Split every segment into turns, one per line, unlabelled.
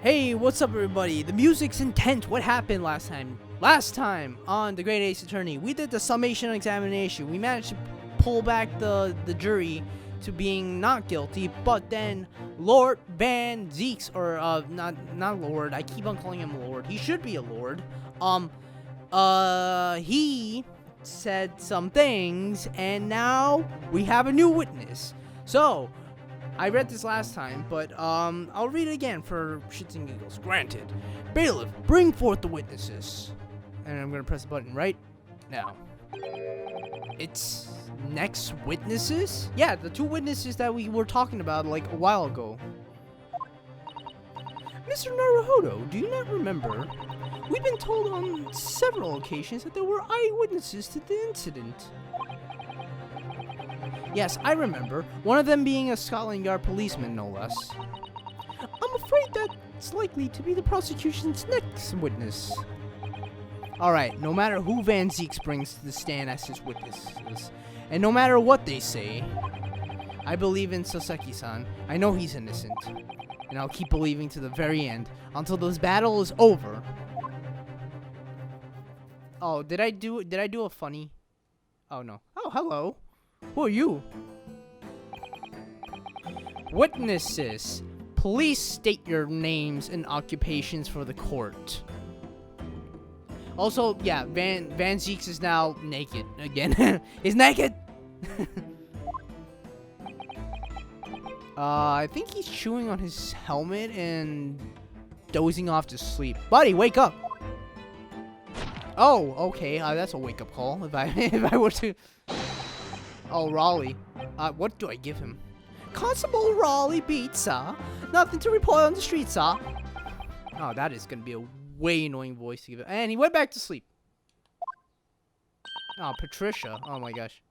Hey, what's up everybody? The music's intense. What happened last time? Last time on the Great Ace Attorney, we did the summation examination. We managed to pull back the jury to being not guilty, but then Lord Van Zeeks, or not Lord, I keep on calling him Lord. He should be a Lord. He said some things, and now we have a new witness. So, I read this last time, but I'll read it again for shits and giggles. Granted. Bailiff, bring forth the witnesses. And I'm gonna press the button right now. It's next witnesses? Yeah, the two witnesses that we were talking about like a while ago. Mr. Naruhodo, do you not remember? We've been told on several occasions that there were eyewitnesses to the incident. Yes, I remember. One of them being a Scotland Yard policeman, no less. I'm afraid that's likely to be the prosecution's next witness. Alright, no matter who Van Zeeks brings to the stand as his witnesses, and no matter what they say, I believe in Soseki-san. I know he's innocent. And I'll keep believing to the very end, until this battle is over. Oh, did I do a funny? Oh, no. Oh, hello. Who are you? Witnesses, please state your names and occupations for the court. Also, yeah, Van Zeeks is now naked again. He's naked. I think he's chewing on his helmet and dozing off to sleep. Buddy, wake up. Oh, okay. That's a wake-up call. If I were to. Oh, Roly. What do I give him? Constable Roly Beate, sir. Nothing to report on the street, sir. Oh, that is going to be a way annoying voice to give it. And he went back to sleep. Oh, Patricia. Oh, my gosh.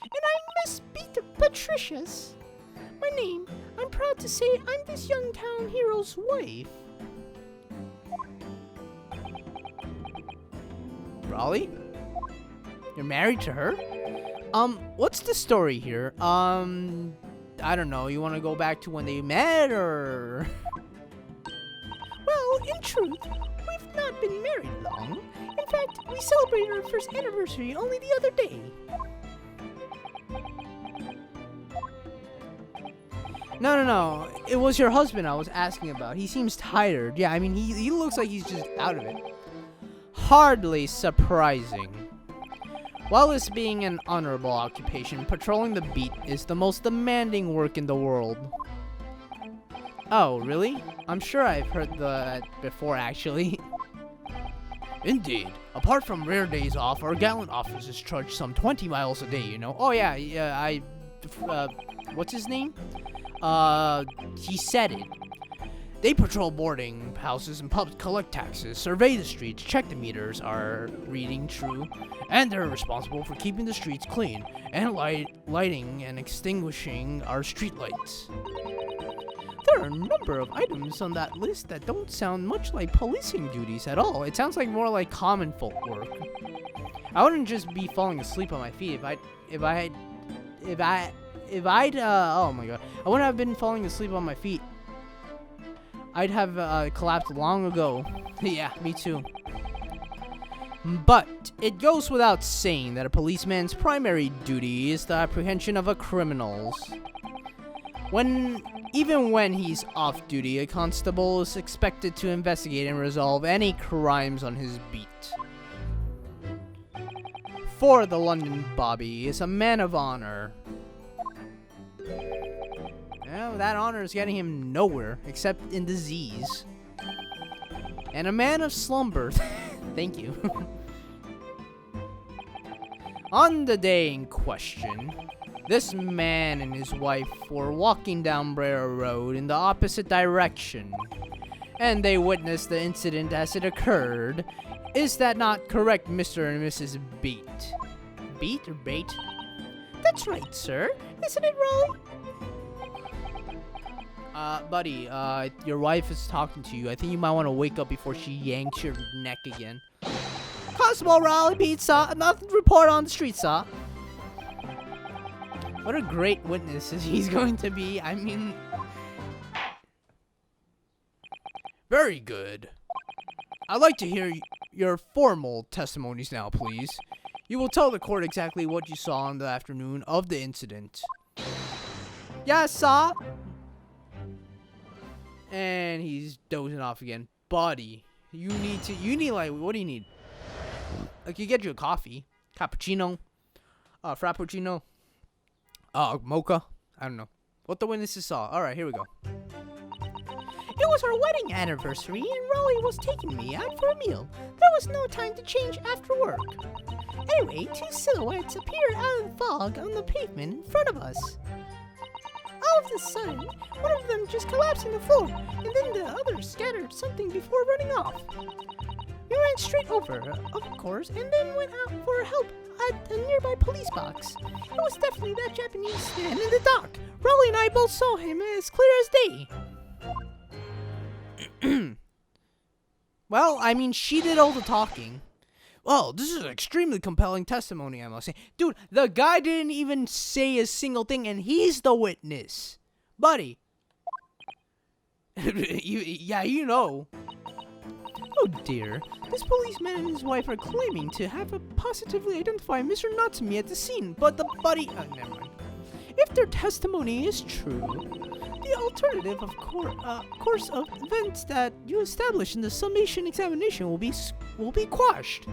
And I Miss Beate Patricia's. My name, I'm proud to say I'm this young town hero's wife. Roly? You're married to her? What's the story here? I don't know, you want to go back to when they met, or? Well, in truth, we've not been married long. In fact, we celebrated our first anniversary only the other day. No. It was your husband I was asking about. He seems tired. Yeah, I mean, he looks like he's just out of it. Hardly surprising. While this being an honorable occupation, patrolling the beat is the most demanding work in the world. Oh, really? I'm sure I've heard that before, actually. Indeed. Apart from rare days off, our gallant officers trudge some 20 miles a day, you know? Oh, yeah, what's his name? He said it. They patrol boarding houses and pubs, collect taxes, survey the streets, check the meters are reading true, and they're responsible for keeping the streets clean, and lighting and extinguishing our streetlights. There are a number of items on that list that don't sound much like policing duties at all. It sounds like more like common folk work. I wouldn't just be falling asleep on my feet if I'd oh my god, I wouldn't have been falling asleep on my feet. I'd have collapsed long ago. Yeah, me too. But it goes without saying that a policeman's primary duty is the apprehension of criminals. Even when he's off duty, a constable is expected to investigate and resolve any crimes on his beat. For the London Bobby is a man of honor. Well, that honor is getting him nowhere, except in disease. And a man of slumber. Thank you. On the day in question, this man and his wife were walking down Brera Road in the opposite direction, and they witnessed the incident as it occurred. Is that not correct, Mr. and Mrs. Beate? Beate or Bate? That's right, sir. Isn't it, Roly? Buddy, your wife is talking to you. I think you might want to wake up before she yanks your neck again. Constable Roly Beate, sir. Nothing to report on the street, sir. What a great witness he's going to be. I mean, Very good. I'd like to hear your formal testimonies now, please. You will tell the court exactly what you saw on the afternoon of the incident. Yes, sir. And he's dozing off again. Buddy, you need like, what do you need? Like, you get you a coffee, cappuccino, frappuccino, mocha. I don't know. What the witnesses saw. All right, here we go.
It was our wedding anniversary, and Roly was taking me out for a meal. There was no time to change after work. Anyway, two silhouettes appeared out of the fog on the pavement in front of us. All of a sudden, one of them just collapsed on the floor, and then the other scattered something before running off. We ran straight over, of course, and then went out for help at a nearby police box. It was definitely that Japanese man in the dock. Roly and I both saw him as clear as day.
Well, I mean, she did all the talking. Well, this is an extremely compelling testimony, I must say. Dude, the guy didn't even say a single thing, and he's the witness. Buddy. you know.
Oh dear. This policeman and his wife are claiming to have positively identified Mr. Natsumi at the scene, but the buddy... never mind. If their testimony is true, the alternative of course of events that you established in the summation examination will be quashed.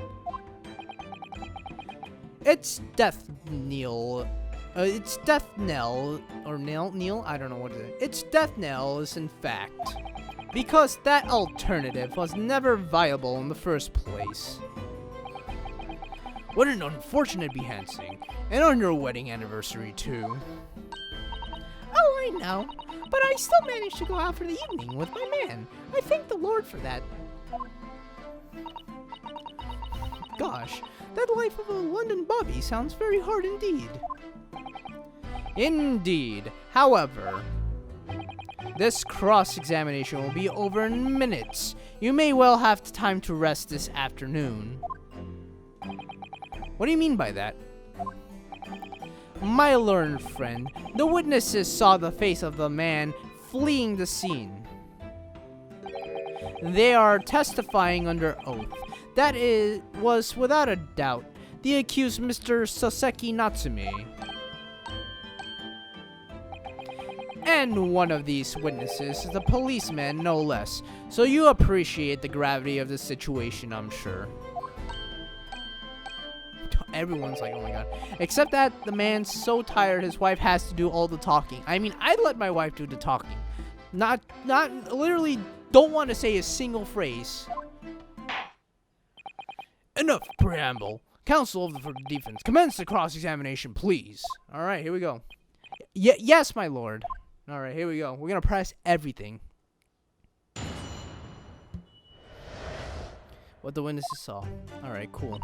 It's death knell. It's death knell or knell. I don't know what it is. It's death knell is in fact because that alternative was never viable in the first place. What an unfortunate behancing, and on your wedding anniversary too.
Oh, I know. But I still managed to go out for the evening with my man. I thank the Lord for that.
Gosh, that life of a London bobby sounds very hard indeed. Indeed. However, this cross-examination will be over in minutes. You may well have time to rest this afternoon. What do you mean by that? My learned friend, the witnesses saw the face of the man fleeing the scene. They are testifying under oath. That was without a doubt the accused Mr. Soseki Natsume. And one of these witnesses is the policeman, no less. So you appreciate the gravity of the situation, I'm sure. Everyone's like, oh my god. Except that the man's so tired his wife has to do all the talking. I mean, I'd let my wife do the talking. Not literally don't want to say a single phrase. Enough preamble. Counsel for the defense, commence the cross-examination, please. Alright, here we go. Yes, my lord. Alright, here we go. We're gonna press everything. What the witnesses saw. Alright, cool.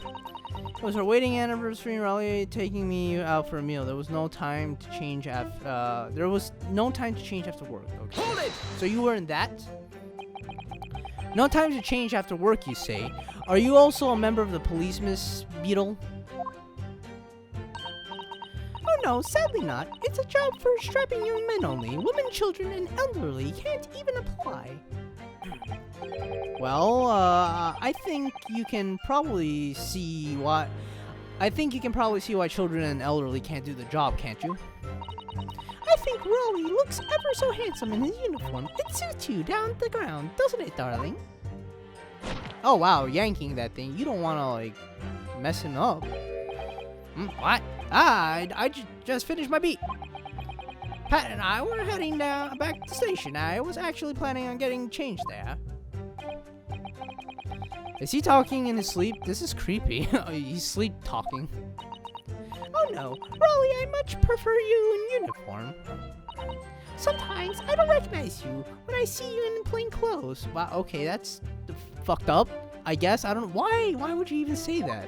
It was our wedding anniversary, Roly taking me out for a meal. There was no time to change after work. Okay.
Hold it!
So you were in that? No time to change after work, you say. Are you also a member of the police, Miss Beetle?
Oh no, sadly not. It's a job for strapping young men only. Women, children, and elderly can't even apply.
Well, I think you can probably see why children and elderly can't do the job, can't you?
I think Roly looks ever so handsome in his uniform. It suits you down to the ground, doesn't it, darling?
Oh wow, yanking that thing. You don't want to like mess him up. What? I just finished my beat. Pat and I were heading back to the station. I was actually planning on getting changed there. Is he talking in his sleep? This is creepy. He's sleep talking.
Oh no, Roly, I much prefer you in uniform. Sometimes I don't recognize you when I see you in plain clothes.
Wow, okay, that's fucked up, I guess. I don't know. Why would you even say that?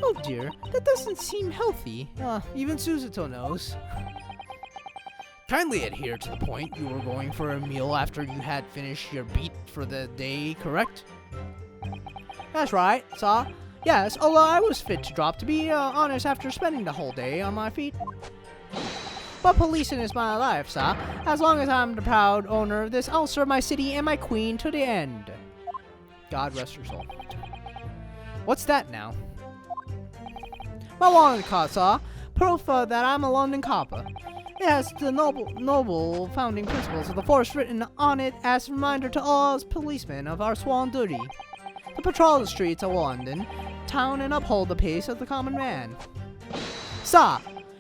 Oh dear, that doesn't seem healthy.
Even Suzuto knows. Kindly adhere to the point. You were going for a meal after you had finished your beat for the day, correct? That's right, sir. Yes, although I was fit to drop, to be honest, after spending the whole day on my feet. But policing is my life, sir. As long as I'm the proud owner of this, I'll serve my city and my queen to the end. God rest her soul. What's that now? My warrant card, sir. Proof that I'm a London copper. It has the noble founding principles of the force written on it as a reminder to all us policemen of our sworn duty to patrol the streets of London town and uphold the peace of the common man. Sir,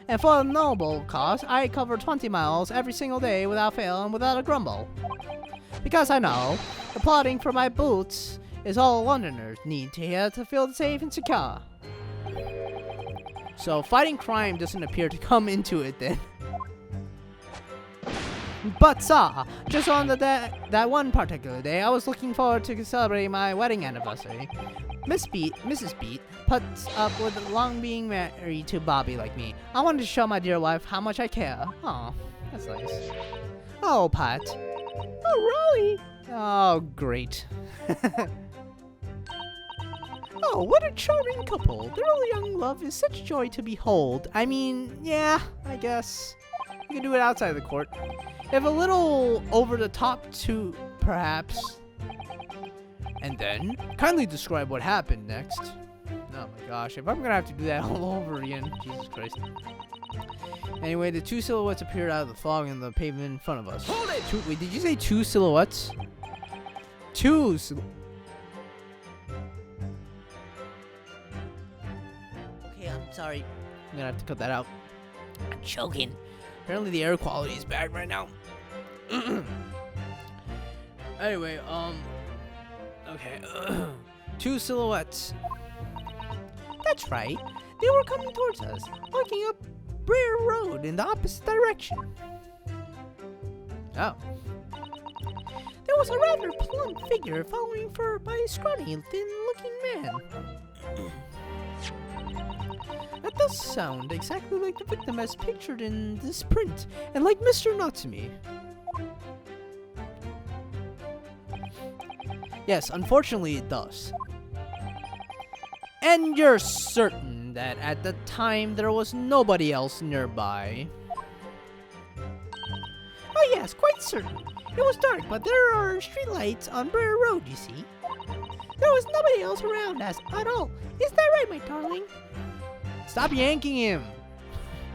and for a noble cause, I cover 20 miles every single day without fail and without a grumble. Because I know the plotting for my boots is all Londoners need to hear to feel safe and secure. So fighting crime doesn't appear to come into it then. But sir, just on that one particular day, I was looking forward to celebrating my wedding anniversary. Mrs. Beate puts up with long being married to Bobby like me. I wanted to show my dear wife how much I care. Oh, that's nice. Oh, Pat.
Oh, Roly.
Oh, great.
Oh, what a charming couple. Their early young love is such joy to behold.
I mean, yeah, I guess. You can do it outside of the court. If a little over the top too, perhaps. And then, kindly describe what happened next. Oh my gosh, if I'm gonna have to do that all over again, Jesus Christ. Anyway, the two silhouettes appeared out of the fog in the pavement in front of us.
Hold it!
Wait, did you say two silhouettes? Two
Okay, I'm sorry.
I'm gonna have to cut that out.
I'm choking.
Apparently the air quality is bad right now. Anyway, okay. Two silhouettes.
That's right. They were coming towards us, walking up Briar Road in the opposite direction.
Oh.
There was a rather plump figure following by a scrawny, thin-looking man.
That does sound exactly like the victim as pictured in this print, and like Mr. Natsumi. Yes, unfortunately it does. And you're certain that at the time there was nobody else nearby?
Oh yes, quite certain. It was dark, but there are streetlights on Briar Road, you see. There was nobody else around us at all. Is that right, my darling?
Stop yanking him!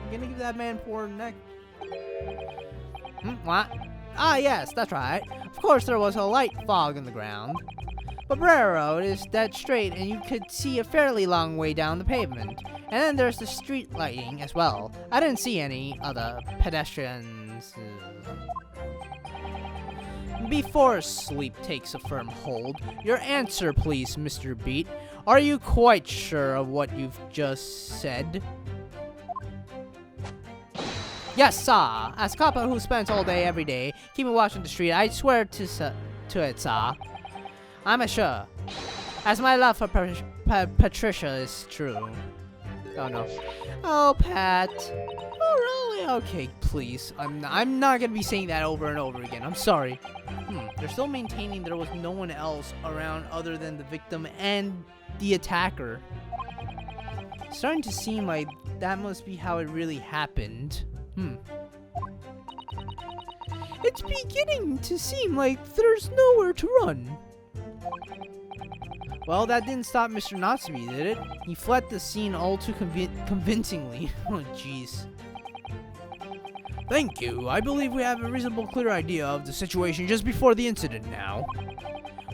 I'm gonna give that man poor neck. What? Ah, yes, that's right. Of course, there was a light fog on the ground. But Briar Road is dead straight, and you could see a fairly long way down the pavement. And then there's the street lighting as well. I didn't see any other pedestrians. Before sleep takes a firm hold, your answer, please, Mr. Beate. Are you quite sure of what you've just said? Yes, sir. As a copper who spends all day every day keeping watch on the street, I swear to it, sir. I'm sure. As my love for Patricia is true. Oh no. Oh, Pat. Oh, really? Okay, please. I'm not gonna be saying that over and over again. I'm sorry. They're still maintaining there was no one else around other than the victim and the attacker. It's starting to seem like that must be how it really happened.
It's beginning to seem like there's nowhere to run.
Well, that didn't stop Mr. Natsumi, did it? He fled the scene all too convincingly. Oh, jeez. Thank you. I believe we have a reasonable, clear idea of the situation just before the incident now.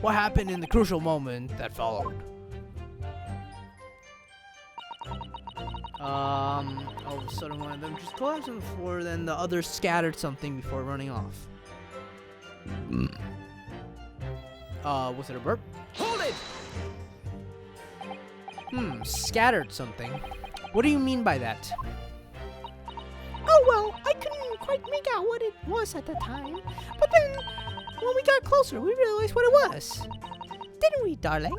What happened in the crucial moment that followed? All of a sudden one of them just collapsed on the floor, then the other scattered something before running off. Was it a burp?
Hold it!
Scattered something. What do you mean by that?
Oh, well, I couldn't quite make out what it was at the time. But then, when we got closer, we realized what it was. Didn't we, darling?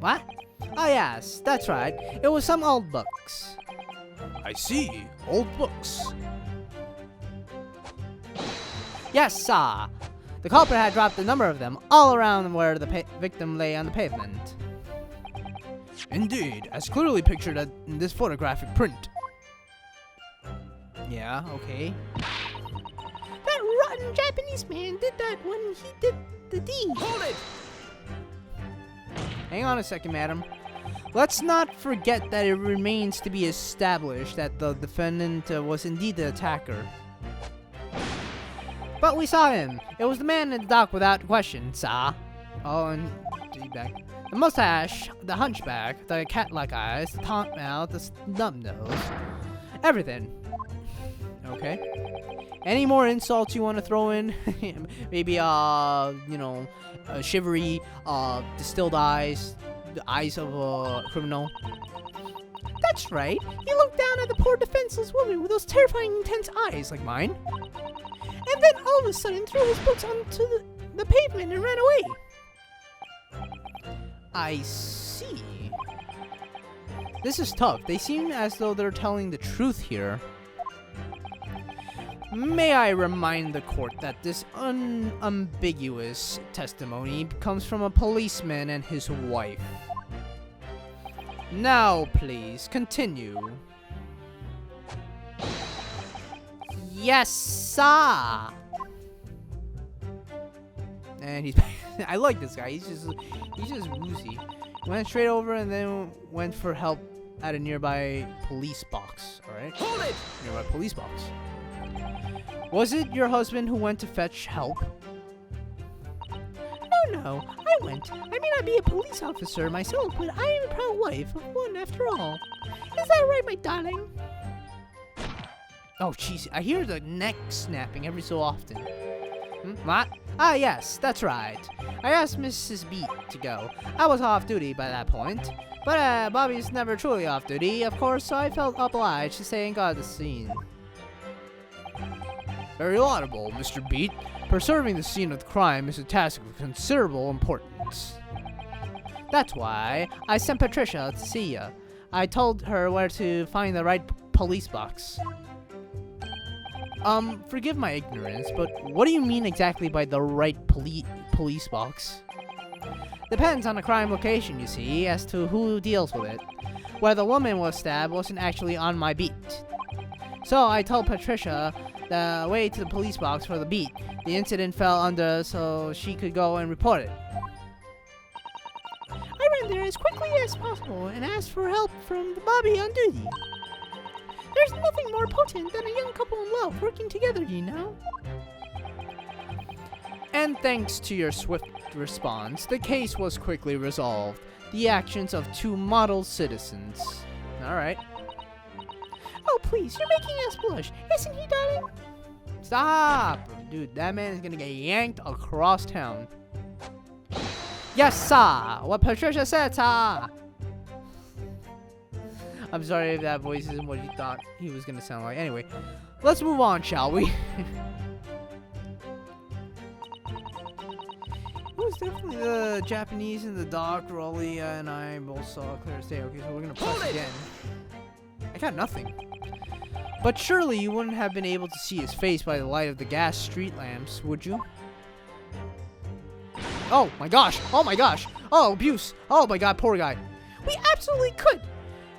What? Oh, yes, that's right. It was some old books. I see. Old books. Yes, sir. The culprit had dropped a number of them all around where the victim lay on the pavement. Indeed, as clearly pictured in this photographic print. Yeah, okay.
That rotten Japanese man did that when he did the deed.
Hold it! Hang on a second, madam. Let's not forget that it remains to be established that the defendant was indeed the attacker. But we saw him. It was the man in the dock without question, sir. Oh, and back. The mustache, the hunchback, the cat-like eyes, the taunt mouth, the snub nose. Everything. Okay. Any more insults you want to throw in? Maybe, you know, shivery, distilled eyes, the eyes of a criminal.
That's right. He looked down at the poor defenseless woman with those terrifying, intense eyes like mine. And then all of a sudden threw his boots onto the pavement and ran away.
I see. This is tough. They seem as though they're telling the truth here. May I remind the court that this unambiguous testimony comes from a policeman and his wife. Now, please, continue.
Yes, sir.
And he's I like this guy. He's just woozy. Went straight over and then went for help at a nearby police box. All right.
Hold it!
Nearby police box. Was it your husband who went to fetch help?
No, I went. I may not be a police officer myself, but I am a proud wife of one after all. Is that right, my darling?
Oh, jeez. I hear the neck snapping every so often. What? Ah, yes, that's right. I asked Mrs. Beate to go. I was off duty by that point. But Bobby's never truly off duty, of course, so I felt obliged to stay and guard the scene. Very laudable, Mr. Beate. Preserving the scene of the crime is a task of considerable importance. That's why I sent Patricia to see you. I told her where to find the right police box. Forgive my ignorance, but what do you mean exactly by the right police box? Depends on the crime location, you see, as to who deals with it. Where the woman was stabbed wasn't actually on my beat. So I told Patricia the way to the police box for the beat. The incident fell under so she could go and report it.
I ran there as quickly as possible and asked for help from the Bobby on duty. There's nothing more potent than a young couple in love working together, you know?
And thanks to your swift response, the case was quickly resolved. The actions of two model citizens. Alright.
Oh, please, you're making us blush. Isn't he, darling?
Stop! Dude, that man is gonna get yanked across town. Yes, sir! What Patricia said, sir! I'm sorry if that voice isn't what you thought he was gonna sound like. Anyway, let's move on, shall we? It was definitely the Japanese in the dock. Roly and I both saw clear as day. Okay, so we're gonna press again. I got nothing. But surely you wouldn't have been able to see his face by the light of the gas street lamps, would you? Oh my gosh! Oh my gosh! Oh, abuse! Oh my god, poor guy.
We absolutely could!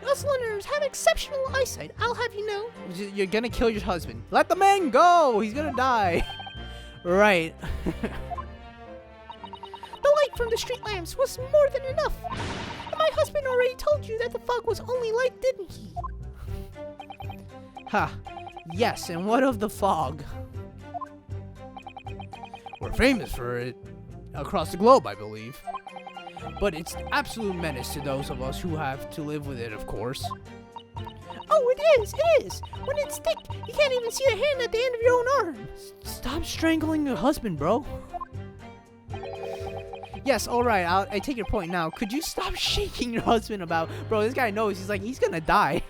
Us Londoners have exceptional eyesight, I'll have you know.
You're gonna kill your husband. Let the man go! He's gonna die. Right.
The light from the street lamps was more than enough. And my husband already told you that the fog was only light, didn't he?
Ha. Yes, and what of the fog? We're famous for it across the globe, I believe. But it's an absolute menace to those of us who have to live with it, of course.
Oh, it is! When it's thick, you can't even see a hand at the end of your own arm.
Stop strangling your husband, bro. Yes, alright, I take your point now. Could you stop shaking your husband about... Bro, this guy knows, he's gonna die.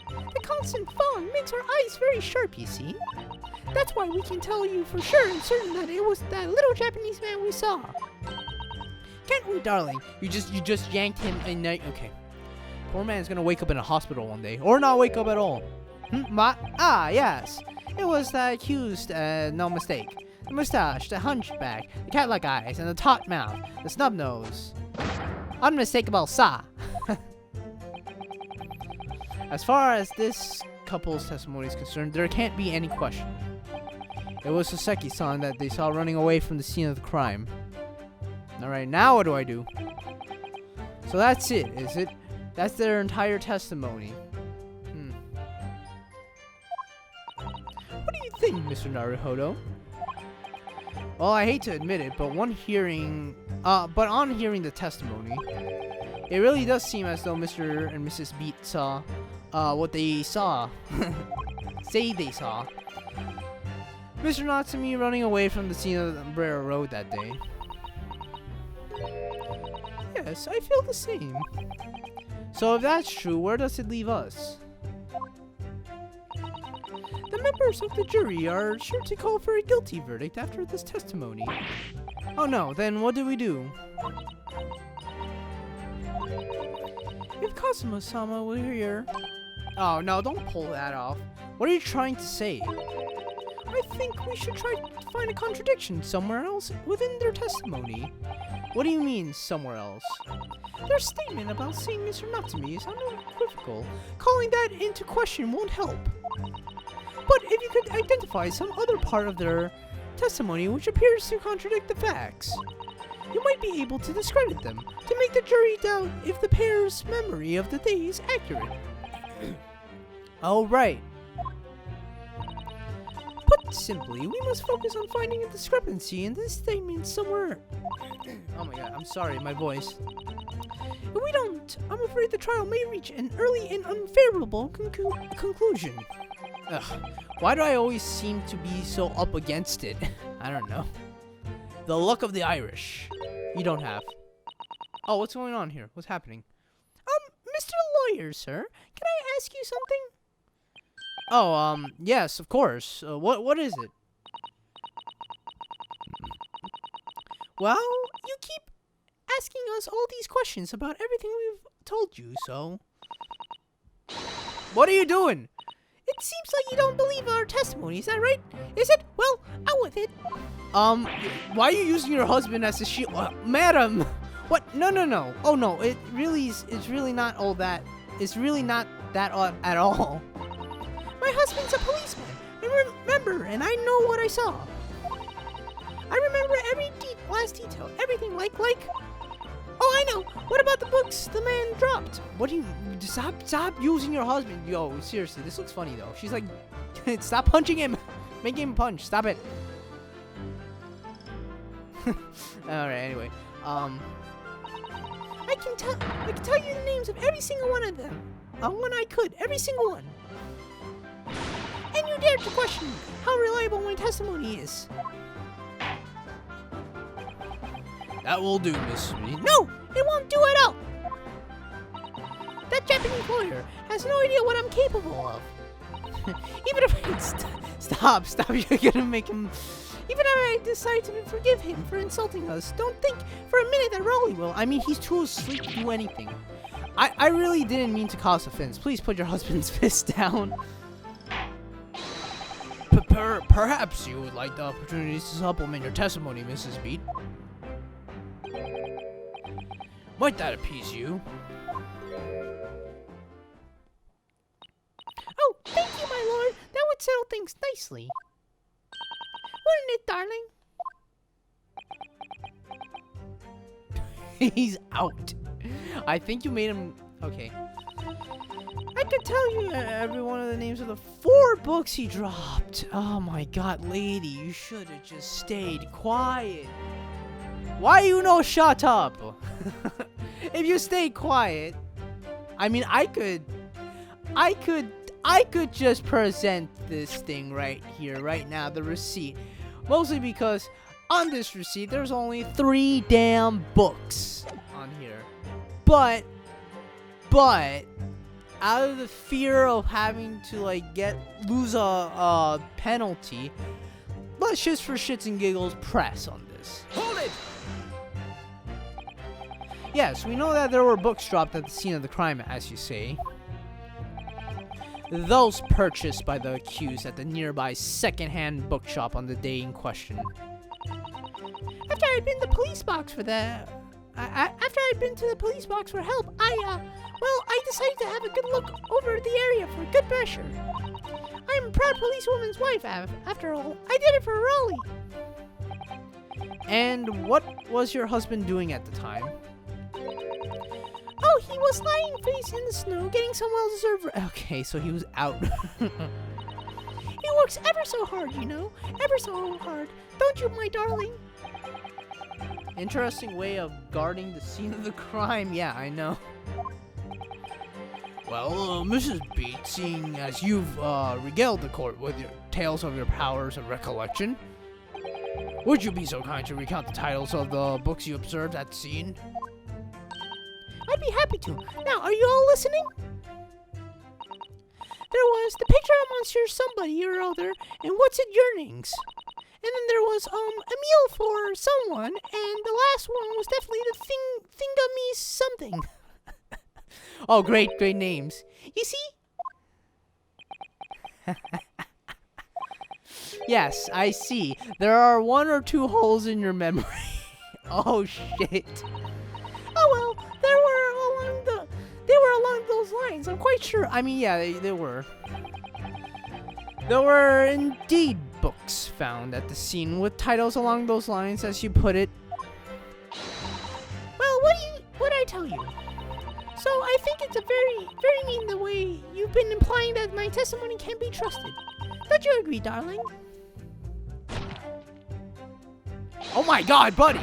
The constant fog makes our eyes very sharp, you see. That's why we can tell you for sure and certain that it was that little Japanese man we saw.
Can't we, darling? You just yanked him in night. Okay. Poor man's gonna wake up in a hospital one day. Or not wake up at all. Ah, yes. It was the accused, no mistake. The mustache, the hunchback, the cat-like eyes, and the taut mouth, the snub nose. unmistakable sa. As far as this couple's testimony is concerned, there can't be any question. It was Soseki-san that they saw running away from the scene of the crime. Alright, now what do I do? So that's it, is it? That's their entire testimony. What do you think, Mr. Naruhodo? Well, I hate to admit it, but on hearing the testimony, it really does seem as though Mr. and Mrs. Beate saw what they saw. Say they saw. Mr. Natsumi running away from the scene of the Umbrella Road that day. Yes, I feel the same. So if that's true, where does it leave us? The members of the jury are sure to call for a guilty verdict after this testimony. Oh no, then what do we do? If Kazuma-sama were here... Oh no, don't pull that off. What are you trying to say? I think we should try to find a contradiction somewhere else within their testimony. What do you mean, somewhere else? Their statement about seeing Mr. Natsumi is unequivocal. Calling that into question won't help. But if you could identify some other part of their testimony which appears to contradict the facts, you might be able to discredit them, to make the jury doubt if the pair's memory of the day is accurate. Oh, right. Put simply, we must focus on finding a discrepancy in this statement somewhere. Oh my god, I'm sorry, my voice. If we don't, I'm afraid the trial may reach an early and unfavorable conclusion. Ugh, why do I always seem to be so up against it? I don't know. The luck of the Irish. You don't have. Oh, what's going on here? What's happening?
Mr. Lawyer, sir, can I ask you something?
Oh, yes, of course. What is it?
Well, you keep asking us all these questions about everything we've told you, so...
What are you doing?
It seems like you don't believe our testimony, is that right? Is it? Well, out with it.
Why are you using your husband as a shield? Madam! What? No. Oh no, it's really not all that. It's really not that at all.
My husband's a policeman. Remember, and I know what I saw. I remember every last detail, everything like. Oh, I know. What about the books the man dropped?
What do you... Stop using your husband. Yo, seriously, this looks funny, though. She's like... Stop punching him. Make him punch. Stop it. Alright, anyway.
I can tell you the names of every single one of them. When I could. Every single one. And you dare to question how reliable my testimony is.
That will do, Miss Reed.
No, it won't do at all. That Japanese lawyer has no idea what I'm capable of. Even if I
Stop, you're gonna make him...
Even if I decide to forgive him for insulting us, don't think for a minute that Roly will.
I mean, he's too asleep to do anything. I really didn't mean to cause offense. Please put your husband's fist down. Perhaps you would like the opportunity to supplement your testimony, Mrs. Beate. Might that appease you?
Oh, thank you, my lord. That would settle things nicely. Wouldn't it,
darling? He's out. I think you made him... Okay. I could tell you every one of the names of the 4 books he dropped. Oh my god, lady, you should have just stayed quiet. Why you no shut up? If you stay quiet, I mean, I could just present this thing right here, right now, the receipt. Mostly because on this receipt, there's only 3 damn books on here. But, out of the fear of having to, like, lose a penalty, let's just for shits and giggles press on this.
Hold it!
Yes, we know that there were books dropped at the scene of the crime, as you say. Those purchased by the accused at the nearby second-hand bookshop on the day in question.
After I'd been in the police box for that, after I'd been to the police box for help, I decided to have a good look over the area for good pressure. I'm a proud policewoman's wife, after all. I did it for Roly.
And what was your husband doing at the time?
Oh, he was lying face in the snow, getting some well-deserved...
Okay, so he was out.
He works ever so hard, you know. Ever so hard. Don't you, my darling?
Interesting way of guarding the scene of the crime. Yeah, I know. Well, Mrs. Beate, seeing as you've regaled the court with your tales of your powers of recollection, would you be so kind to recount the titles of the books you observed at the scene?
I'd be happy to. Now, are you all listening? There was the picture of Monsieur Somebody or other, and what's it yearnings? And then there was a meal for someone, and the last one was definitely the thingamy something.
Oh, great names.
You see?
Yes, I see. There are 1 or 2 holes in your memory. Oh shit.
Oh well, they were along those lines. I'm quite sure.
I mean, yeah, they were. There were indeed books found at the scene with titles along those lines, as you put it.
Well, what I tell you? So I think it's a very mean the way you've been implying that my testimony can't be trusted. Don't you agree, darling?
Oh my God, buddy!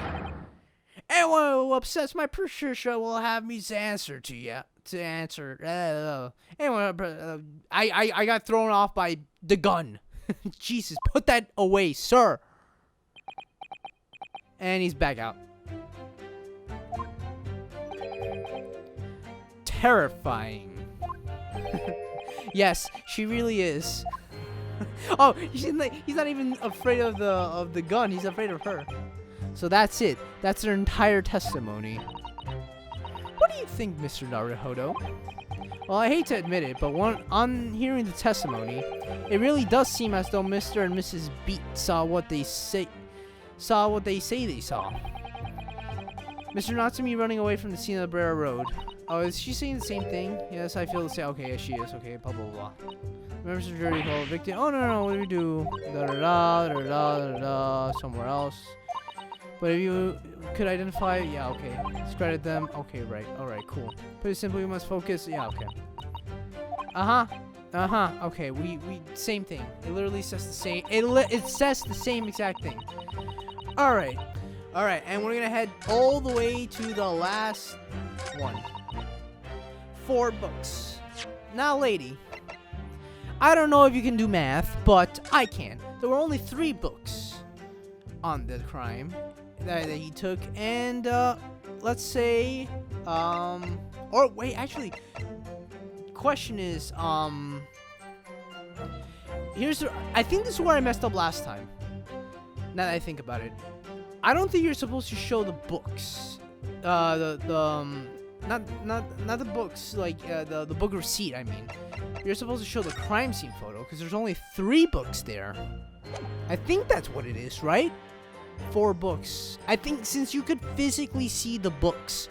Anyone who upsets my Patricia will have me answer to you. Anyway, I got thrown off by the gun. Jesus, put that away, sir. And he's back out. Terrifying. Yes, she really is. Oh, he's not even afraid of the gun. He's afraid of her. So that's it. That's their entire testimony. What do you think, Mr. Naruhodo? Well, I hate to admit it, but on hearing the testimony, it really does seem as though Mr. and Mrs. Beate saw what they say they saw. Mr. Natsumi running away from the scene of the Brera Road. Oh, is she saying the same thing? Yes, I feel the same. Okay, yes, she is. Okay, blah, blah, blah. Members of the jury call victim. Oh, no, what do we do? Da-da-da, somewhere else. But if you could identify, yeah, okay. Discredit them. Okay, right. Alright, cool. Put it simply, we must focus. Yeah, okay. Okay, we same thing. It literally says the same. It says the same exact thing. Alright, and we're gonna head all the way to the last one. 4 books. Now, lady, I don't know if you can do math, but I can. There were only 3 books on the crime that he took, and let's say, or wait, actually, question is, I think this is where I messed up last time. Now that I think about it, I don't think you're supposed to show the books, not the books, like the book receipt. I mean, you're supposed to show the crime scene photo because there's only 3 books there. I think that's what it is, right? 4 books. I think since you could physically see the books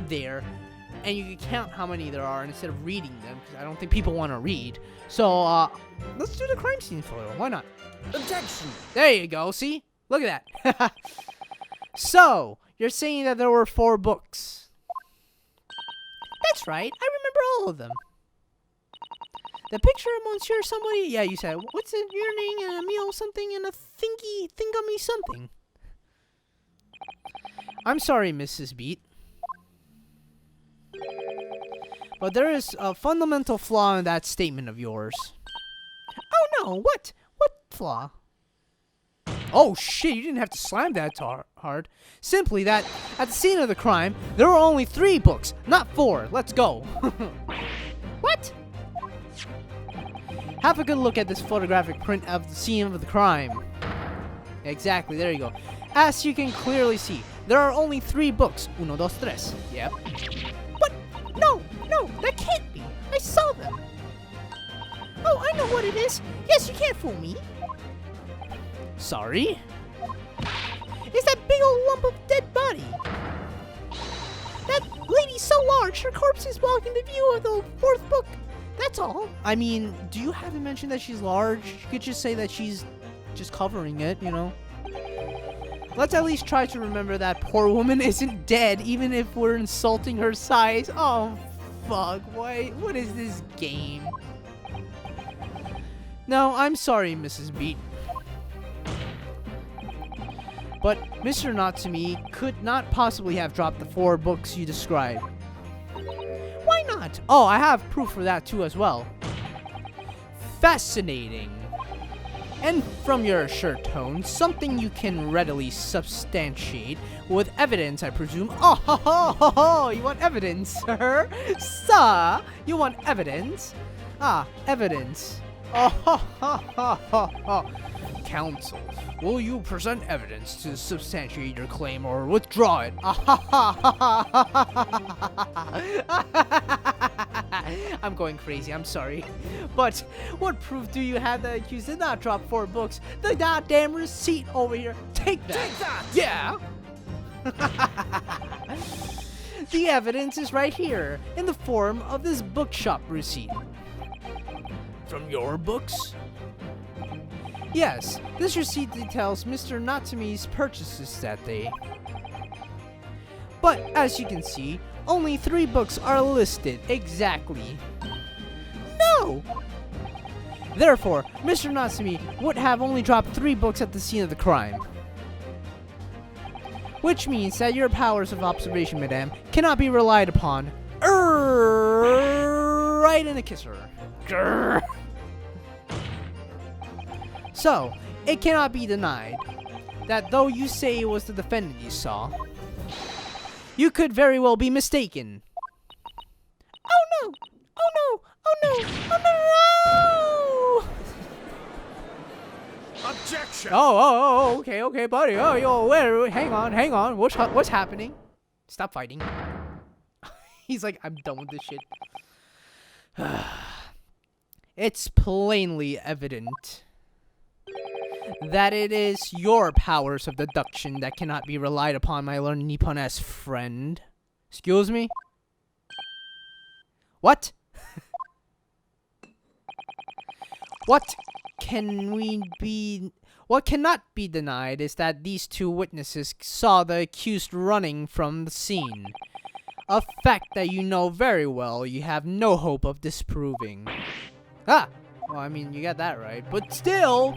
there, and you could count how many there are instead of reading them, because I don't think people want to read. So let's do the crime scene photo. Why not? Objection. There you go. See? Look at that. So you're saying that there were 4 books?
That's right. I remember all of them.
The picture of Monsieur Somebody. Yeah, you said. What's it? Yearning and a meal something and a thingamy something. I'm sorry, Mrs. Beate, but there is a fundamental flaw in that statement of yours.
Oh no, what? What flaw?
Oh shit, you didn't have to slam that hard. Simply that, at the scene of the crime, there were only 3 books, not 4. Let's go.
What?
Have a good look at this photographic print of the scene of the crime. Exactly, there you go. As you can clearly see, there are only 3 books. 1, 2, 3. Yep.
What? No, that can't be. I saw them. Oh, I know what it is. Yes, you can't fool me.
Sorry?
It's that big old lump of dead body. She's so large, her corpse is blocking the view of the fourth book. That's all.
I mean, do you have to mention that she's large? You could just say that she's just covering it, you know? Let's at least try to remember that poor woman isn't dead, even if we're insulting her size. Oh, fuck. What is this game? No, I'm sorry, Mrs. Beate. But Mr. Natsumi could not possibly have dropped the 4 books you described.
Why not?
Oh, I have proof for that too as well. Fascinating. And from your shirt tone, something you can readily substantiate with evidence, I presume. Oh, ho, ho, ho, ho. You want evidence, sir? Sir, you want evidence? Ah, evidence. Oh, ho, ho, ho, ho, ho. Counsel, will you present evidence to substantiate your claim or withdraw it? I'm going crazy, I'm sorry. But what proof do you have that accused did not drop 4 books? The goddamn receipt over here. Take that.
Take that!
Yeah. The evidence is right here in the form of this bookshop receipt. From your books? Yes, this receipt details Mr. Natsumi's purchases that day. But as you can see, only 3 books are listed exactly.
No!
Therefore, Mr. Natsumi would have only dropped 3 books at the scene of the crime. Which means that your powers of observation, madame, cannot be relied upon. Right in the kisser. Grr. So, it cannot be denied that though you say it was the defendant you saw, you could very well be mistaken.
Oh no! Oh no! Oh no! Oh no!
Objection!
Oh, okay, buddy. Oh, yo, wait, hang on. What's happening? Stop fighting. He's like, I'm done with this shit. It's plainly evident that it is your powers of deduction that cannot be relied upon, my learned Nippon-esque friend. Excuse me? What? What cannot be denied is that these 2 witnesses saw the accused running from the scene. A fact that you know very well you have no hope of disproving. Ah! Well, I mean, you got that right. But still!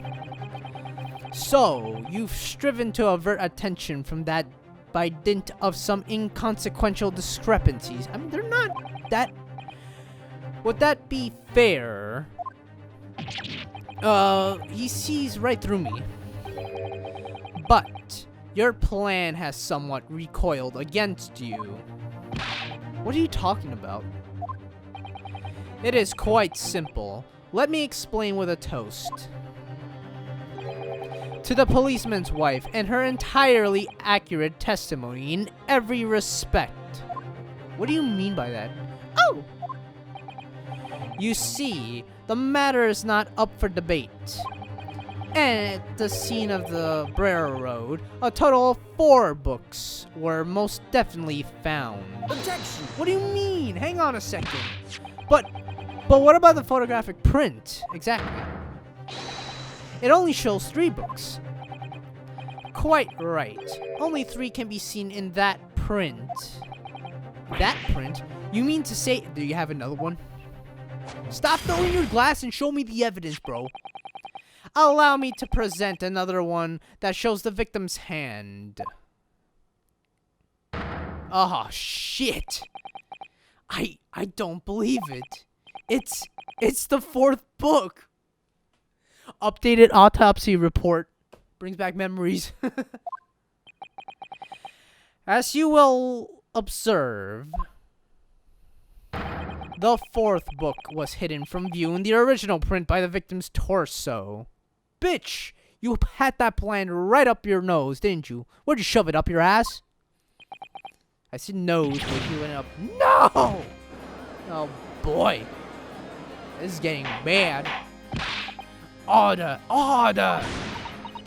So, you've striven to avert attention from that by dint of some inconsequential discrepancies. I mean, they're not that... Would that be fair? He sees right through me. But, your plan has somewhat recoiled against you. What are you talking about? It is quite simple. Let me explain with a toast. To the policeman's wife and her entirely accurate testimony in every respect. What do you mean by that?
Oh!
You see, the matter is not up for debate. And at the scene of the railroad, a total of 4 books were most definitely found.
Objection!
What do you mean? Hang on a second. But what about the photographic print? Exactly. It only shows 3 books. Quite right. Only 3 can be seen in that print. That print? You mean to say... Do you have another one? Stop throwing your glass and show me the evidence, bro. Allow me to present another one that shows the victim's hand. Oh, shit. I don't believe it. It's the 4th book. Updated autopsy report. Brings back memories. As you will observe, the 4th book was hidden from view in the original print by the victim's torso. Bitch, you had that plan right up your nose, didn't you? Where'd you shove it, up your ass? I said nose, but you went up. No! Oh boy. This is getting bad. Order! Order!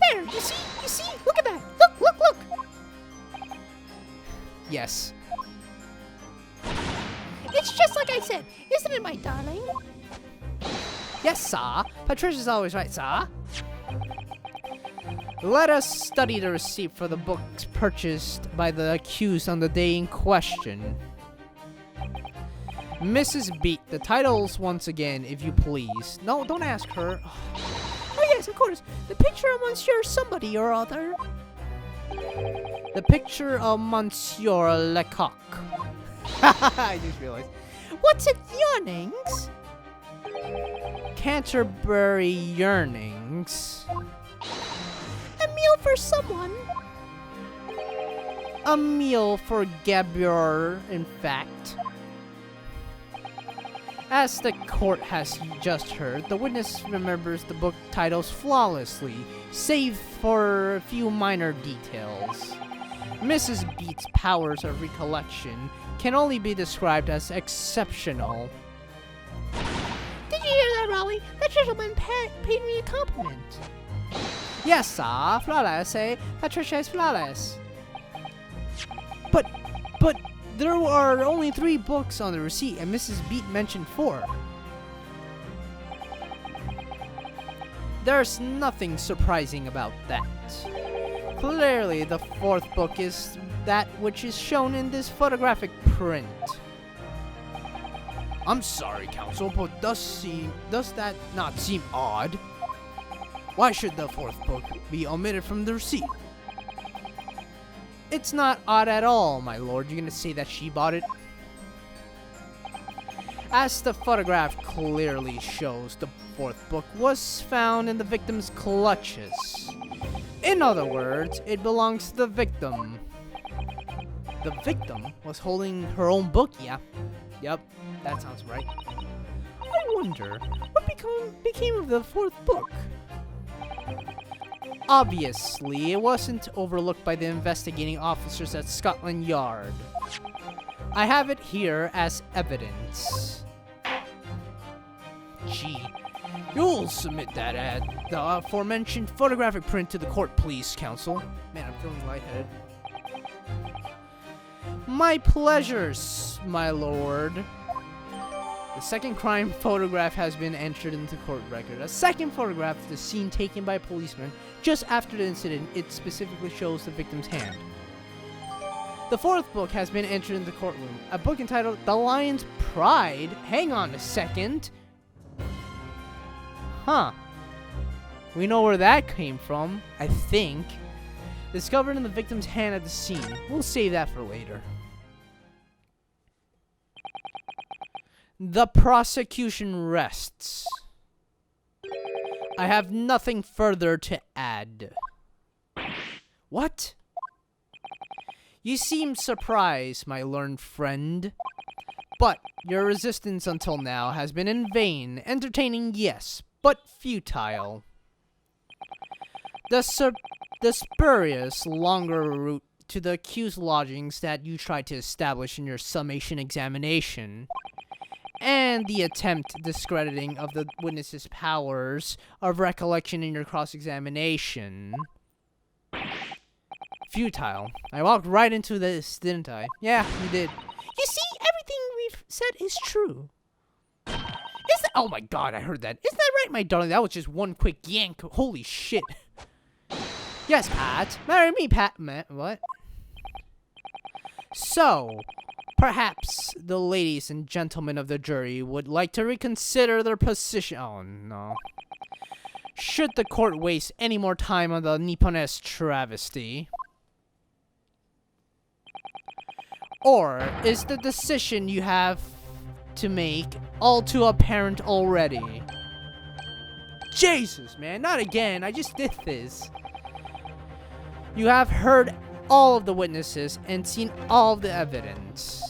There, you see? Look at that! Look!
Yes.
It's just like I said, isn't it, my darling?
Yes, sir. Patricia's always right, sir. Let us study the receipt for the books purchased by the accused on the day in question. Mrs. Beate, the titles once again, if you please. No, don't ask her.
Oh yes, of course. The picture of Monsieur somebody or other.
The picture of Monsieur Lecoq. I just realized.
What's it, yearnings?
Canterbury yearnings.
A meal for someone.
A meal for Gabriel, in fact. As the court has just heard, the witness remembers the book titles flawlessly, save for a few minor details. Mrs. Beate's powers of recollection can only be described as exceptional.
Did you hear that, Roly? That gentleman paid me a compliment.
Yes, sir. Flawless, eh? Patricia is flawless. But there are only 3 books on the receipt, and Mrs. Beate mentioned 4. There's nothing surprising about that. Clearly, the 4th book is that which is shown in this photographic print. I'm sorry, counsel, but does that not seem odd? Why should the 4th book be omitted from the receipt? It's not odd at all, my lord. You're gonna say that she bought it? As the photograph clearly shows, the 4th book was found in the victim's clutches. In other words, it belongs to the victim. The victim was holding her own book, yeah. Yep, that sounds right. I wonder, what became of the 4th book? Obviously, it wasn't overlooked by the investigating officers at Scotland Yard. I have it here as evidence. Gee, you'll submit that at the aforementioned photographic print to the court, please, counsel. Man, I'm feeling lightheaded. My pleasures, my lord. The second crime photograph has been entered into court record. A second photograph of the scene taken by a policeman just after the incident. It specifically shows the victim's hand. The 4th book has been entered into the courtroom. A book entitled The Lion's Pride. Hang on a second. Huh. We know where that came from, I think. Discovered in the victim's hand at the scene. We'll save that for later. The prosecution rests. I have nothing further to add. What? You seem surprised, my learned friend. But your resistance until now has been in vain. Entertaining, yes, but futile. The spurious, longer route to the accused lodgings that you tried to establish in your summation examination, and the attempt discrediting of the witness's powers of recollection in your cross-examination. Futile. I walked right into this, didn't I? Yeah, you did.
You see, everything we've said is true.
Oh my god, I heard that. Isn't that right, my darling? That was just one quick yank. Holy shit. Yes, Pat. Marry me, Pat. What? So, perhaps the ladies and gentlemen of the jury would like to reconsider their position. Oh, no. Should the court waste any more time on the Nipponesque travesty? Or is the decision you have to make all too apparent already? Jesus, man, not again. I just did this. You have heard all of the witnesses and seen all of the evidence.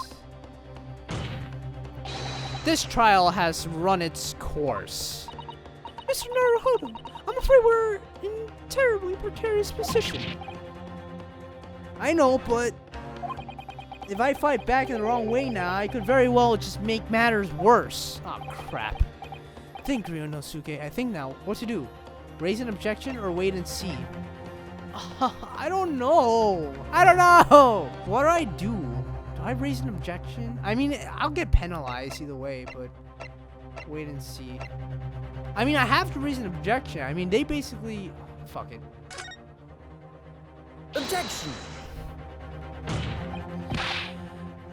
This trial has run its course.
Mr. Naruhodo, I'm afraid we're in a terribly precarious position.
I know, but if I fight back in the wrong way now, I could very well just make matters worse. Oh, crap. Think, Ryunosuke. I think now. What to do? Raise an objection or wait and see? I don't know. What do I do? Do I raise an objection? I mean, I'll get penalized either way, but wait and see. I mean, I have to raise an objection. I mean, they basically... fuck it. Objection!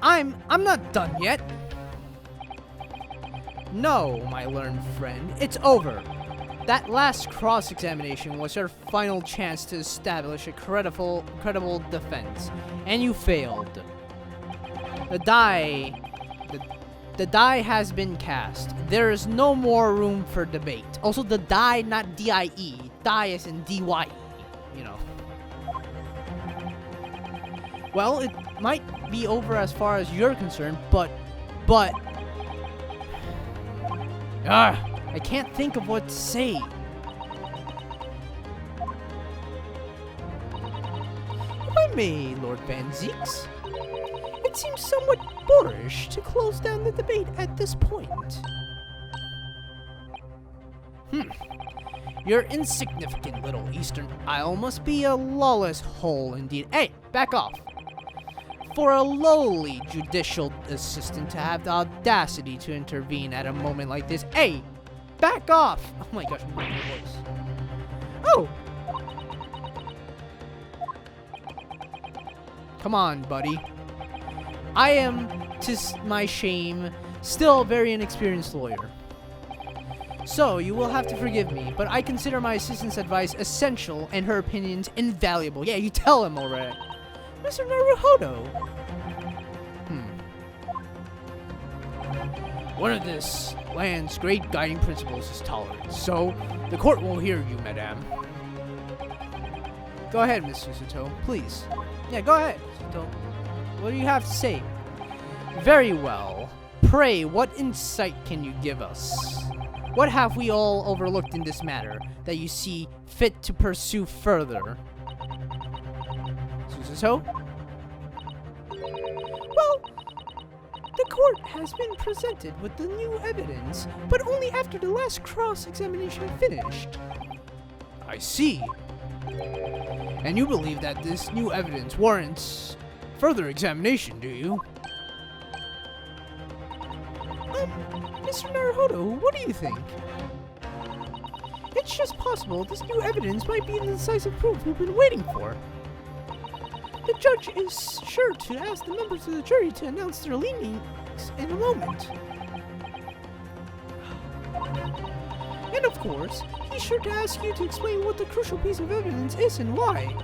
I'm not done yet. No, my learned friend, it's over. That last cross-examination was your final chance to establish a credible defense, and you failed. The die has been cast. There is no more room for debate. Also, the die, not D-I-E. Die is in D-Y-E, you know. Well, it might be over as far as you're concerned, but... I can't think of what to say. If I may, Lord Van Zeeks, it seems somewhat boorish to close down the debate at this point. Your insignificant little Eastern Isle must be a lawless hole indeed. Hey, back off. For a lowly judicial assistant to have the audacity to intervene at a moment like this. Hey, back off! Oh my gosh, my voice. Oh! Come on, buddy. I am, to my shame, still a very inexperienced lawyer. So, you will have to forgive me, but I consider my assistant's advice essential and her opinions invaluable. Yeah, you tell him already. Mr. Naruhodo. One of this land's great guiding principles is tolerance, so the court will hear you, madame. Go ahead, Miss Susato, please. Yeah, go ahead, Susato. What do you have to say? Very well. Pray, what insight can you give us? What have we all overlooked in this matter that you see fit to pursue further? Susato? Well, the court has been presented with the new evidence, but only after the last cross-examination finished. I see. And you believe that this new evidence warrants further examination, do you? Mr. Naruhodo, what do you think? It's just possible this new evidence might be the decisive proof we've been waiting for. The judge is sure to ask the members of the jury to announce their leanings in a moment. And of course, he's sure to ask you to explain what the crucial piece of evidence is and why.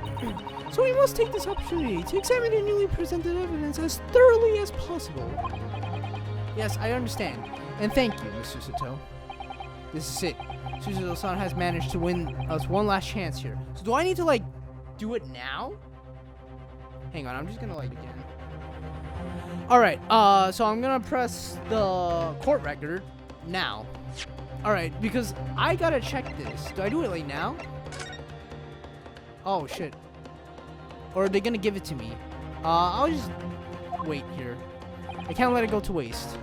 So we must take this opportunity to examine the newly presented evidence as thoroughly as possible. Yes, I understand. And thank you, Miss Susato. This is it. Susato-san has managed to win us one last chance here. So do I need to, like, do it now? Hang on, I'm just gonna, like, again. Alright, so I'm gonna press the court record now. Alright, because I gotta check this. Do I do it, like, now? Oh, shit. Or are they gonna give it to me? I'll just wait here. I can't let it go to waste.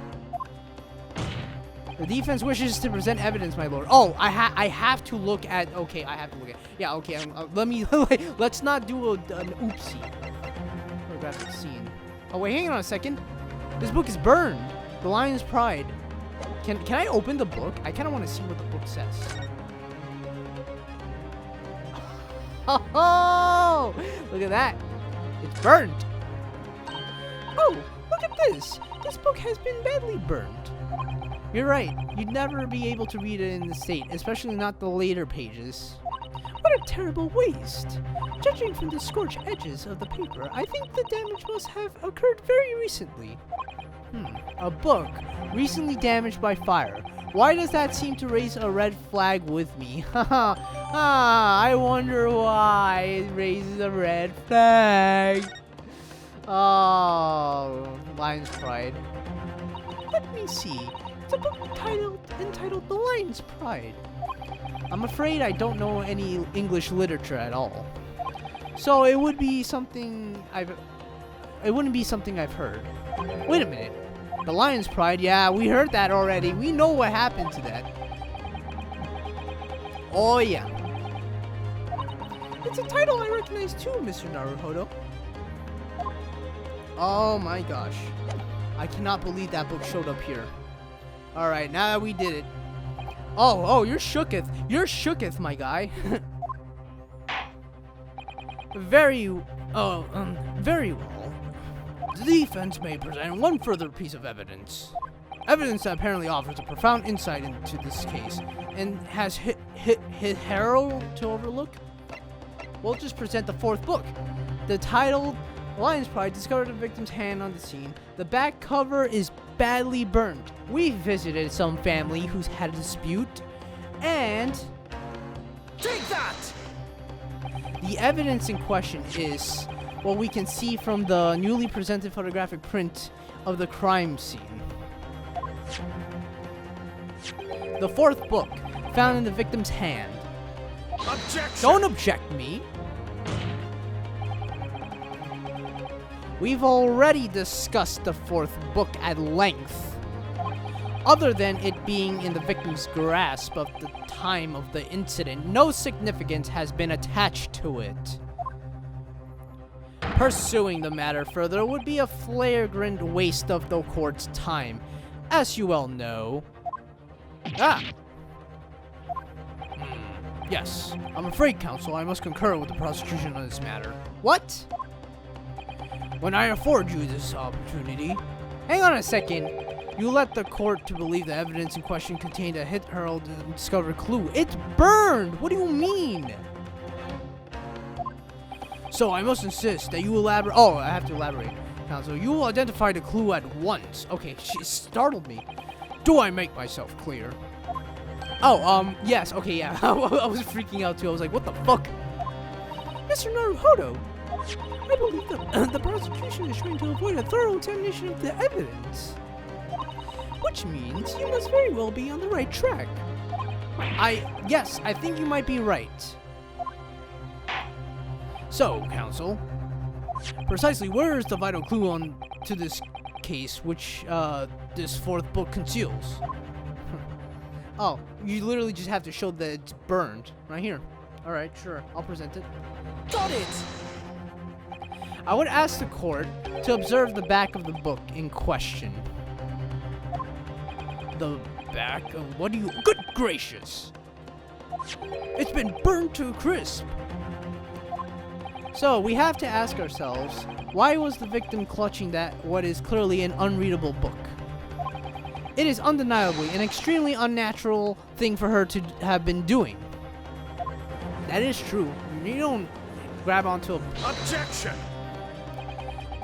The defense wishes to present evidence, my lord. Oh, I have to look at... Okay, I have to look at... Yeah, okay, let me... let's not do an oopsie. Photographic scene. Oh, wait, hang on a second. This book is burned. The Lion's Pride. Can I open the book? I kind of want to see what the book says. Oh! Look at that. It's burned. Oh, look at this. This book has been badly burned. You're right. You'd never be able to read it in the state, especially not the later pages. What a terrible waste. Judging from the scorched edges of the paper, I think the damage must have occurred very recently. A book recently damaged by fire. Why does that seem to raise a red flag with me? I wonder why it raises a red flag. Oh, Lion's Pride. Let me see. It's a book entitled The Lion's Pride. I'm afraid I don't know any English literature at all. So it would be something it wouldn't be something I've heard. Wait a minute. The Lion's Pride, yeah, we heard that already. We know what happened to that. Oh yeah. It's a title I recognize too, Mr. Naruhodo. Oh my gosh. I cannot believe that book showed up here. Alright, now that we did it. Oh, you're shooketh. You're shooketh, my guy. Very well. The defense may present one further piece of evidence. Evidence that apparently offers a profound insight into this case and has hit Harold to overlook. We'll just present the fourth book. The title, Lion's Pride, discovered the victim's hand on the scene. The back cover is badly burned. We visited some family who's had a dispute, and
Take that!
the evidence in question is what we can see from the newly presented photographic print of the crime scene. The fourth book, found in the victim's hand.
Objection!
Don't object me. We've already discussed the fourth book at length. Other than it being in the victim's grasp at the time of the incident, no significance has been attached to it. Pursuing the matter further would be a flagrant waste of the court's time, as you well know. Yes, I'm afraid, counsel, I must concur with the prosecution on this matter. What? When I afford you this opportunity. Hang on a second. You let the court to believe the evidence in question contained a hit Harold and discovered clue. It's burned! What do you mean? So I must insist that you elaborate. Oh, I have to elaborate. Counsel, you will identify the clue at once. Okay, she startled me. Do I make myself clear? Oh, yes, okay, yeah. I was freaking out too. I was like, what the fuck? Mr. Naruhodo, I believe that the prosecution is trying to avoid a thorough examination of the evidence. Which means you must very well be on the right track. Yes, I think you might be right. So, counsel, precisely where is the vital clue on to this case which this fourth book conceals? Oh, you literally just have to show that it's burned. Right here. Alright, sure. I'll present it.
Got it!
I would ask the court to observe the back of the book in question. The back of... What do you... Good gracious! It's been burned to a crisp! So, we have to ask ourselves, why was the victim clutching that what is clearly an unreadable book? It is undeniably an extremely unnatural thing for her to have been doing. That is true. You don't grab onto a...
Objection!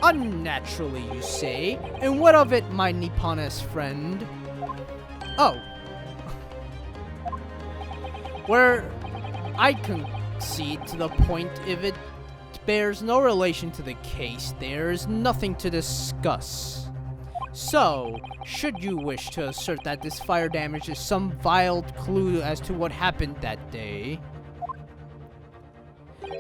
Unnaturally, you say? And what of it, my Nipponese friend? Oh. Where I concede to the point if it bears no relation to the case, there is nothing to discuss. So, should you wish to assert that this fire damage is some veiled clue as to what happened that day,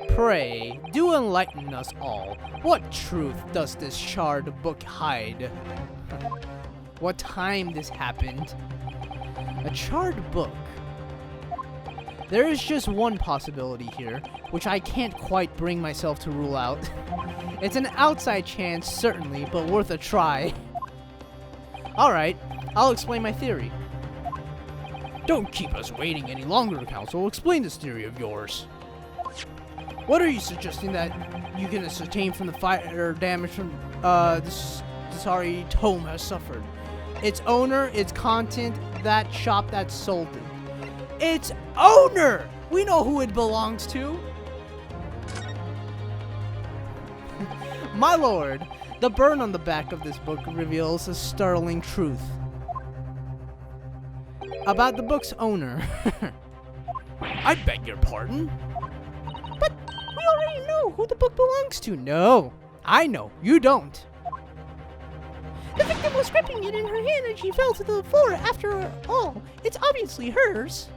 pray, do enlighten us all. What truth does this charred book hide? What time this happened? A charred book. There is just one possibility here, which I can't quite bring myself to rule out. It's an outside chance, certainly, but worth a try. Alright, I'll explain my theory. Don't keep us waiting any longer, counsel. Explain this theory of yours. What are you suggesting that you can ascertain from the fire damage from this sorry tome has suffered? Its owner, its content, that shop that sold it. Its owner! We know who it belongs to. My lord, the burn on the back of this book reveals a startling truth about the book's owner. I beg your pardon? But we already know who the book belongs to. No, I know. You don't.
The victim was gripping it in her hand and she fell to the floor. After all, it's obviously hers.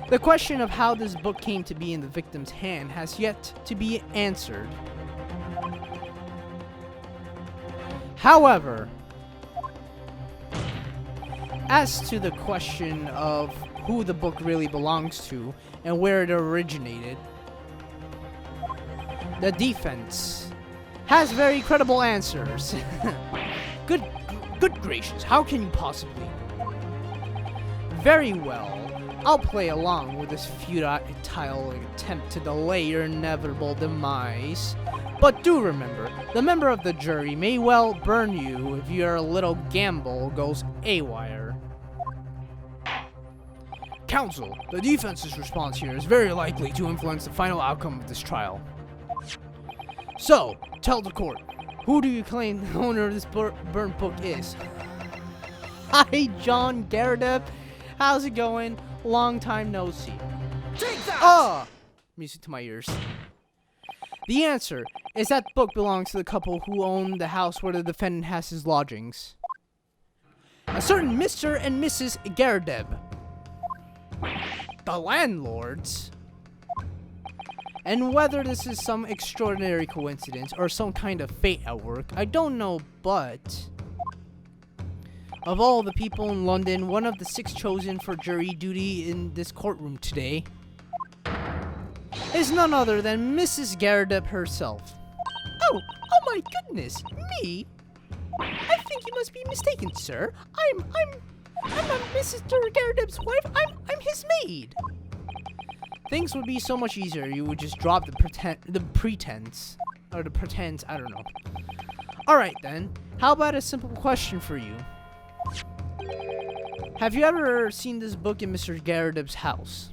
The question of how this book came to be in the victim's hand has yet to be answered. However, as to the question of who the book really belongs to and where it originated, The defense has very credible answers. Good gracious, how can you possibly? Very well. I'll play along with this futile attempt to delay your inevitable demise. But do remember, the member of the jury may well burn you if your little gamble goes awry. Counsel, the defense's response here is very likely to influence the final outcome of this trial. So, tell the court, who do you claim the owner of this burnt book is? Hi, John Garrideb. How's it going? Long time no see.
Take that!
Music to my ears. The answer is that book belongs to the couple who own the house where the defendant has his lodgings. A certain Mr. and Mrs. Garrideb. The landlords. And whether this is some extraordinary coincidence or some kind of fate at work, I don't know, but of all the people in London, one of the 6 chosen for jury duty in this courtroom today is none other than Mrs. Garrideb herself.
Oh my goodness, me? I think you must be mistaken, sir. I'm not Mrs. Garrideb's wife. I'm his maid.
Things would be so much easier. You would just drop the pretense, I don't know. Alright then, how about a simple question for you? Have you ever seen this book in Mr. Garrideb's house?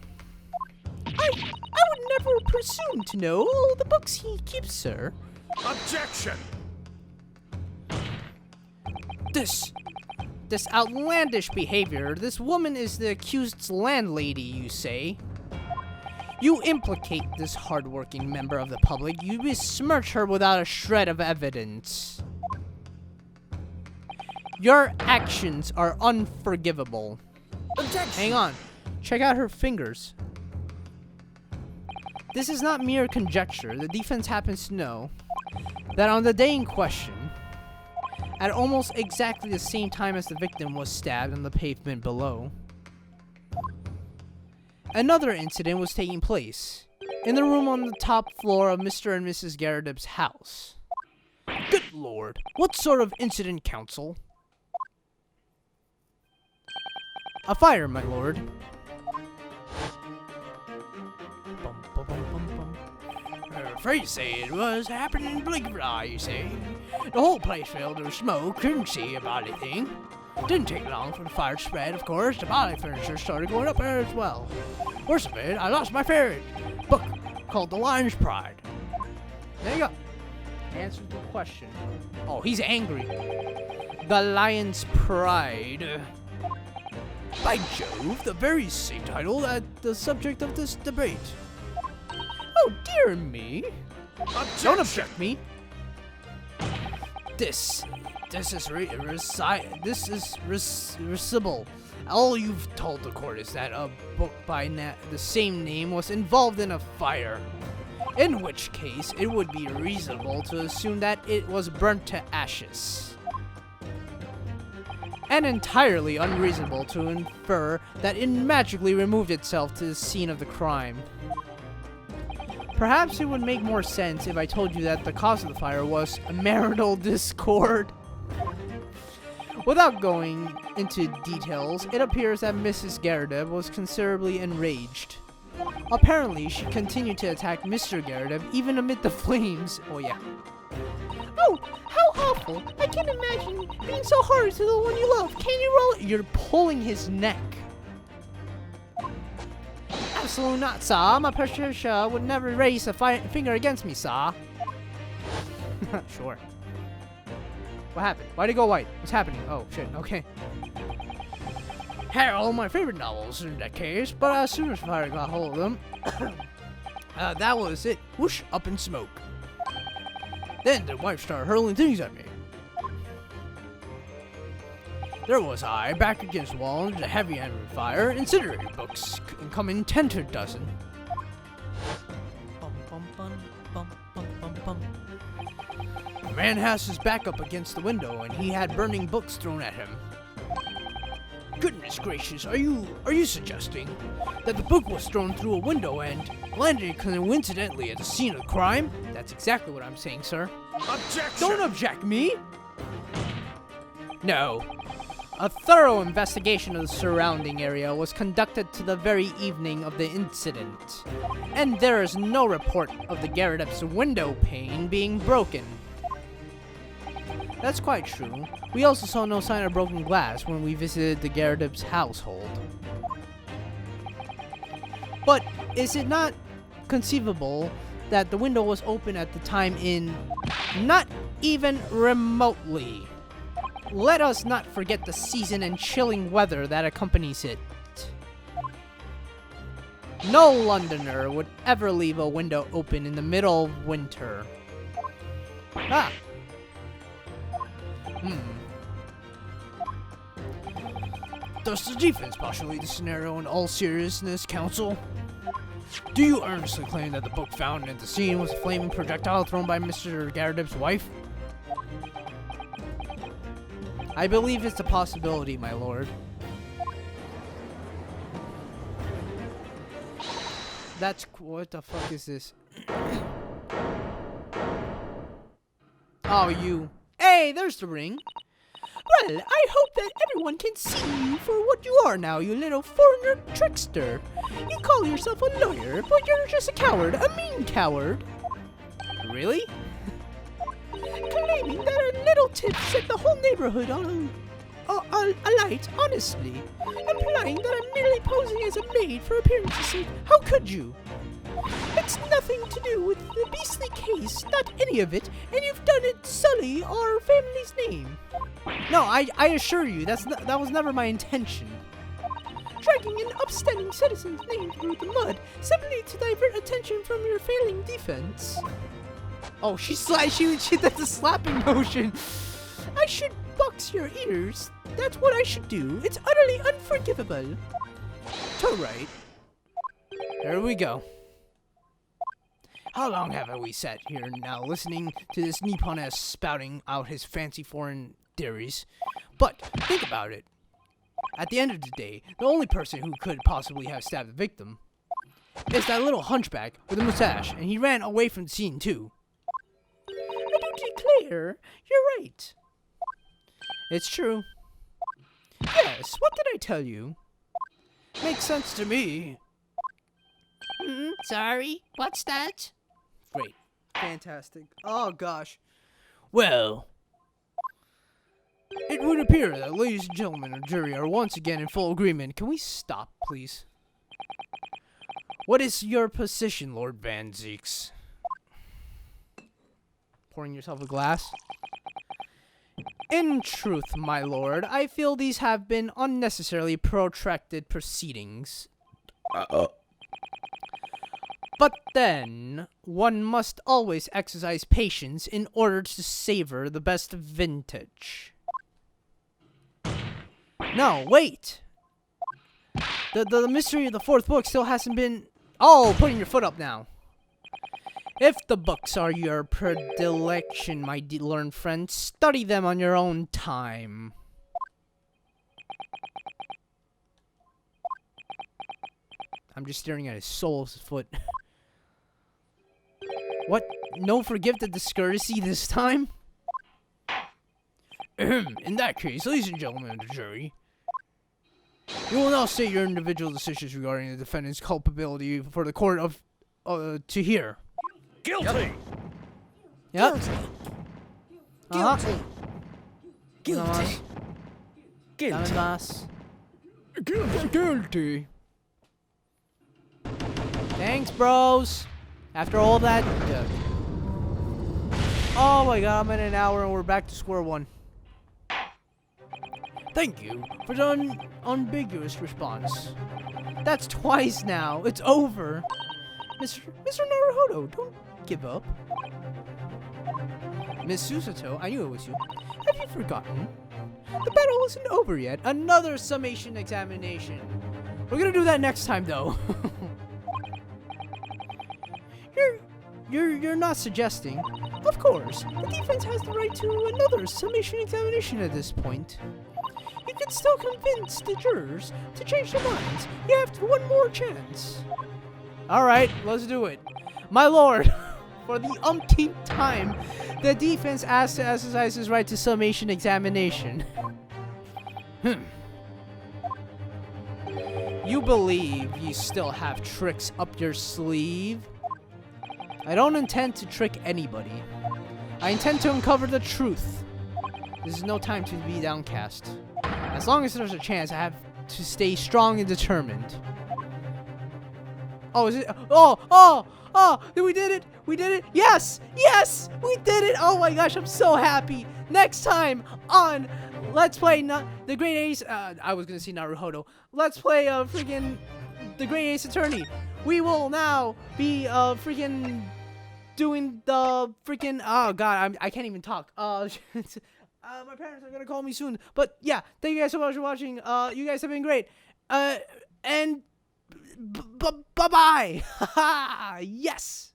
I would never presume to know all the books he keeps, sir.
Objection!
This outlandish behavior, this woman is the accused's landlady, you say? You implicate this hardworking member of the public. You besmirch her without a shred of evidence. Your actions are unforgivable.
Objection!
Hang on. Check out her fingers. This is not mere conjecture. The defense happens to know that on the day in question, at almost exactly the same time as the victim was stabbed on the pavement below, another incident was taking place in the room on the top floor of Mr. and Mrs. Garrideb's house. Good lord, what sort of incident, counsel? A fire, my lord. I'm afraid to say it was happening in the blink of an eye, you see. The whole place filled with smoke, couldn't see about anything. Didn't take long for the fire to spread, of course. The body furniture started going up there as well. Worst of it, I lost my favorite book called The Lion's Pride. There you go. Answer the question. Oh, he's angry. The Lion's Pride. By Jove, the very same title as the subject of this debate. Oh, dear me.
Objection!
Don't object me. This is reciprocal. All you've told the court is that a book by the same name was involved in a fire. In which case, it would be reasonable to assume that it was burnt to ashes. And entirely unreasonable to infer that it magically removed itself to the scene of the crime. Perhaps it would make more sense if I told you that the cause of the fire was marital discord. Without going into details, it appears that Mrs. Garrideb was considerably enraged. Apparently, she continued to attack Mr. Garrideb even amid the flames. Oh yeah.
Oh, how awful. I can't imagine being so hard to the one you love. Can you roll it?
You're pulling his neck. Absolutely not, sir. My Patricia would never raise a finger against me, sir. Sure. What happened? Why'd it go white? What's happening? Oh, shit. Okay. Harold, my favorite novels in that case, but as soon as fire got hold of them, that was it. Whoosh, up in smoke. Then the wife started hurling things at me. There was I, back against the wall under the heavy end of the fire, incendiary books coming 10 to a dozen. The man has his back up against the window, and he had burning books thrown at him. Goodness gracious, are you suggesting that the book was thrown through a window and landed coincidentally at the scene of the crime? That's That's exactly what I'm saying, sir.
Objection!
Don't object me! No. A thorough investigation of the surrounding area was conducted to the very evening of the incident, and there is no report of the Garrideb's window pane being broken. That's quite true. We also saw no sign of broken glass when we visited the Garrideb's household. But is it not conceivable that the window was open at the time in not even remotely? Let us not forget the season and chilling weather that accompanies it. No Londoner would ever leave a window open in the middle of winter. Ah. Does the defense postulate the scenario in all seriousness, counsel? Do you earnestly claim that the book found at the scene was a flaming projectile thrown by Mr. Garrideb's wife? I believe it's a possibility, my lord. What the fuck is this? Oh, you. Hey, there's the ring.
Well, I hope that everyone can see you for what you are now, you little foreigner trickster. You call yourself a lawyer, but you're just a coward, a mean coward.
Really?
Claiming that a little tip set the whole neighborhood on alight, honestly. Implying that I'm merely posing as a maid for appearance's sake. How could you? It's nothing to do with the beastly case, not any of it, and you've done it sully our family's name.
No, I assure you, that was never my intention.
Dragging an upstanding citizen's name through the mud simply to divert attention from your failing defense.
Oh, she did the slapping motion.
I should box your ears. That's what I should do. It's utterly unforgivable.
Too right. Here we go. How long have we sat here now listening to this Nippon-ass spouting out his fancy foreign theories? But think about it. At the end of the day, the only person who could possibly have stabbed the victim is that little hunchback with a mustache, and he ran away from the scene too.
I do declare, you're right.
It's true.
Yes, what did I tell you?
Makes sense to me.
Sorry, what's that?
Great. Fantastic. Oh, gosh. Well, it would appear that ladies and gentlemen of the jury are once again in full agreement. Can we stop, please? What is your position, Lord Van Zeeks? Pouring yourself a glass? In truth, my lord, I feel these have been unnecessarily protracted proceedings. But then, one must always exercise patience in order to savor the best vintage. No, wait! The mystery of the fourth book still hasn't been... Oh, putting your foot up now. If the books are your predilection, my learned friend, study them on your own time. I'm just staring at his sole's foot. What? No forgive the discourtesy this time? In that case, ladies and gentlemen of the jury, you will now state your individual decisions regarding the defendant's culpability for the court of to hear.
Guilty!
Yep.
Guilty.
Guilty.
Guilty.
Guilty. Thanks, bros. After all that... Oh my god, I'm in an hour and we're back to square one. Thank you for the unambiguous response. That's twice now. It's over. Mr. Naruhodo, don't give up. Miss Susato, I knew it was you. Have you forgotten? The battle isn't over yet. Another summation examination. We're gonna do that next time, though. You're not suggesting.
Of course, the defense has the right to another summation examination at this point. You can still convince the jurors to change their minds. You have one more chance.
All right, let's do it. My lord, for the umpteenth time, the defense asked to exercise his right to summation examination. You believe you still have tricks up your sleeve? I don't intend to trick anybody. I intend to uncover the truth. This is no time to be downcast. As long as there's a chance, I have to stay strong and determined. Oh, is it? Oh! We did it! We did it! Yes! Yes! We did it! Oh my gosh, I'm so happy! Next time on Let's Play the Great Ace... I was gonna say Naruhodo. Let's play freaking the Great Ace Attorney. We will now be freaking doing the freaking... Oh god, I can't even talk. My parents are gonna call me soon. But yeah, thank you guys so much for watching. You guys have been great. And bye-bye. Yes.